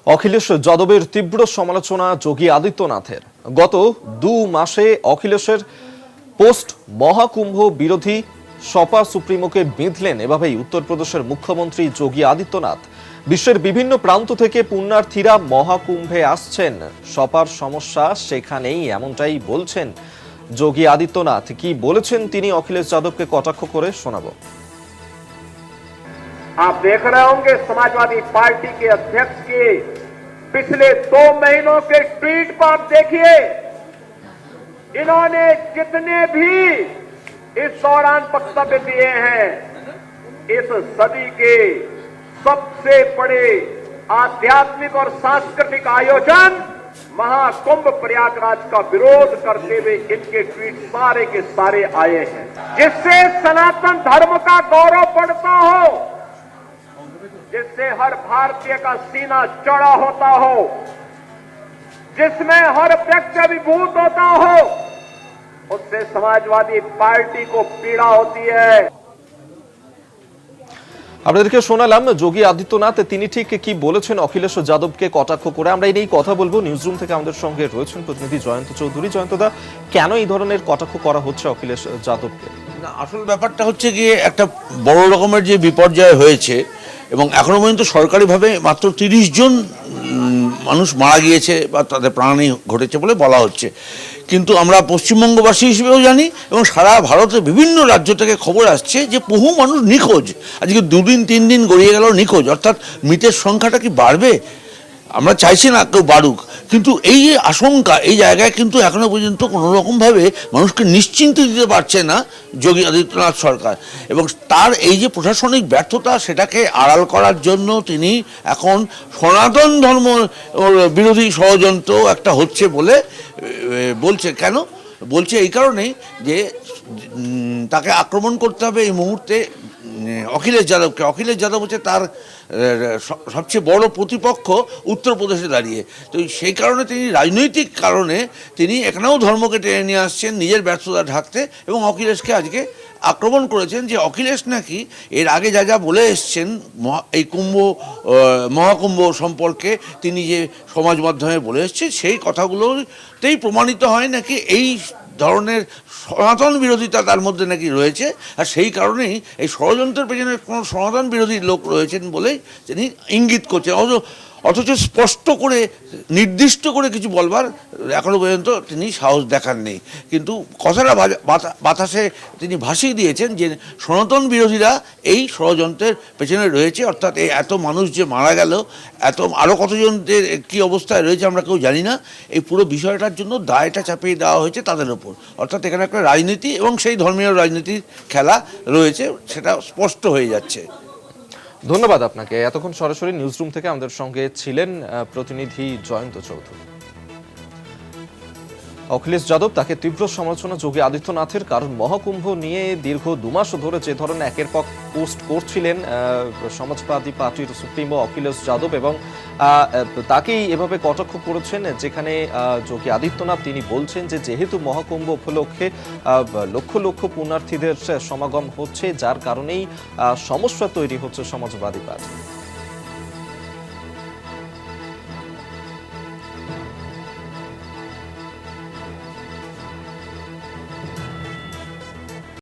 অখিলেশ যাদবের তীব্র সমালোচনা যোগী আদিত্যনাথের। গত 2 মাসে অখিলেশের পোস্ট মহাকুম্ভ বিরোধী সপা সুপ্রিমোকে বিঁধলেন এভাবেই উত্তরপ্রদেশের মুখ্যমন্ত্রী যোগী আদিত্যনাথ। বিশ্বের বিভিন্ন প্রান্ত থেকে পুণ্যার্থীরা মহাকুম্ভে আসছেন, সপার সমস্যা সেখানেই, এমনটাই বলছেন যোগী আদিত্যনাথ। কি বলেছেন তিনি অখিলেশ যাদবকে কটাক্ষ করে শোনাবো। आप देख रहे होंगे समाजवादी पार्टी के अध्यक्ष के पिछले 2 महीनों के ट्वीट पर आप देखिए, इन्होंने जितने भी इस दौरान वक्तव्य दिए हैं, इस सदी के सबसे बड़े आध्यात्मिक और सांस्कृतिक आयोजन महाकुंभ प्रयागराज का विरोध करते हुए इनके ट्वीट सारे के सारे आए हैं, जिससे सनातन धर्म का गौरव बढ़ता हो, जिससे हर भारतीय का सीना चौड़ा होता हो, जिसमें हर व्यक्ति अभिभूत होता हो, उससे समाजवादी पार्टी को पीड़ा होती है। আপনাদেরকে শোনালাম যোগী আদিত্যনাথ তিনি ঠিক কি বলেছেন অখিলেশ যাদবকে কটাক্ষ করে। আমরা এই নিয়ে কথা বলবো। নিউজরুম থেকে আমাদের সঙ্গে রয়েছেন প্রতিনিধি জয়ন্ত চৌধুরী। জয়ন্তদা, কেন এই ধরনের কটাক্ষ করা হচ্ছে অখিলেশ যাদবকে? আসল ব্যাপারটা হচ্ছে গিয়ে একটা বড় রকমের যে বিপর্যয় হয়েছে এবং এখনো পর্যন্ত সরকারিভাবে মাত্র 30 জন মানুষ মারা গিয়েছে বা তাদের প্রাণহানি ঘটেছে বলে বলা হচ্ছে, কিন্তু আমরা পশ্চিমবঙ্গবাসী হিসেবেও জানি এবং সারা ভারতের বিভিন্ন রাজ্য থেকে খবর আসছে যে বহু মানুষ নিখোঁজ। আজকে 2 দিন 3 দিন গড়িয়ে গেল নিখোঁজ, অর্থাৎ মৃতের সংখ্যাটা কি বাড়বে? আমরা চাইছি না কেউ বাড়ুক, কিন্তু এই যে আশঙ্কা, এই জায়গায় কিন্তু এখনো পর্যন্ত কোনো রকমভাবে মানুষকে নিশ্চিন্তি দিতে পারছে না যোগী আদিত্যনাথ সরকার। এবং তার এই যে প্রশাসনিক ব্যর্থতা, সেটাকে আড়াল করার জন্য তিনি এখন সনাতন ধর্ম বিরোধী ষড়যন্ত্র একটা হচ্ছে বলে বলছে। কেন বলছে? এই কারণেই যে তাকে আক্রমণ করতে হবে এই মুহূর্তে অখিলেশ যাদবকে। অখিলেশ যাদব হচ্ছে তার সবচেয়ে বড় প্রতিপক্ষ উত্তরপ্রদেশে দাঁড়িয়ে। তো সেই কারণে তিনি রাজনৈতিক কারণে তিনি এখানেও ধর্মকে টেনে নিয়ে আসছেন নিজের ব্যর্থতা ঢাকতে এবং অখিলেশকে আজকে আক্রমণ করেছেন যে অখিলেশ নাকি এর আগে যা যা বলে এসছেন এই মহাকুম্ভ সম্পর্কে তিনি যে সমাজ মাধ্যমে বলে এসছেন, সেই কথাগুলোতেই প্রমাণিত হয় নাকি এই ধরনের সনাতন বিরোধিতা তার মধ্যে নাকি রয়েছে। আর সেই কারণেই এই ষড়যন্ত্রের পেছনে কোনো সনাতন বিরোধী লোক রয়েছেন বলেই তিনি ইঙ্গিত করছেন, অথচ স্পষ্ট করে নির্দিষ্ট করে কিছু বলবার এখনো পর্যন্ত তিনি সাহস দেখাননি। কিন্তু কথাটা বাতাসে তিনি ভাসিয়ে দিয়েছেন যে সনাতন বিরোধীরা এই ষড়যন্ত্রের পেছনে রয়েছে, অর্থাৎ এই এত মানুষ যে মারা গেল, এত আরও কতজনদের কী অবস্থায় রয়েছে আমরা কেউ জানি না, এই পুরো বিষয়টার জন্য দায়টা চাপিয়ে দেওয়া হয়েছে তাদের ওপর। অর্থাৎ এখানে একটা রাজনীতি এবং সেই ধর্মীয় রাজনীতির খেলা রয়েছে, সেটা স্পষ্ট হয়ে যাচ্ছে। ধন্যবাদ আপনাকে। এতক্ষণ সরাসরি নিউজরুম থেকে আমাদের সঙ্গে ছিলেন প্রতিনিধি জয়ন্ত চৌধুরী। অখিলেশ যাদব, তাকে তীব্র সমালোচনা যোগী আদিত্যনাথের, কারণ মহাকুম্ভ নিয়ে দীর্ঘ 2 মাস ধরে যে ধরনের একের পর পোস্ট করছিলেন সমাজবাদী পার্টির সুপ্রিমো অখিলেশ যাদব এবং তাকেই এভাবে কটাক্ষ করেছেন, যেখানে যোগী আদিত্যনাথ তিনি বলছেন যে যেহেতু মহাকুম্ভ উপলক্ষে লক্ষ লক্ষ পুণ্যার্থীদের সমাগম হচ্ছে, যার কারণেই সমস্যা তৈরি হচ্ছে সমাজবাদী পার্টি।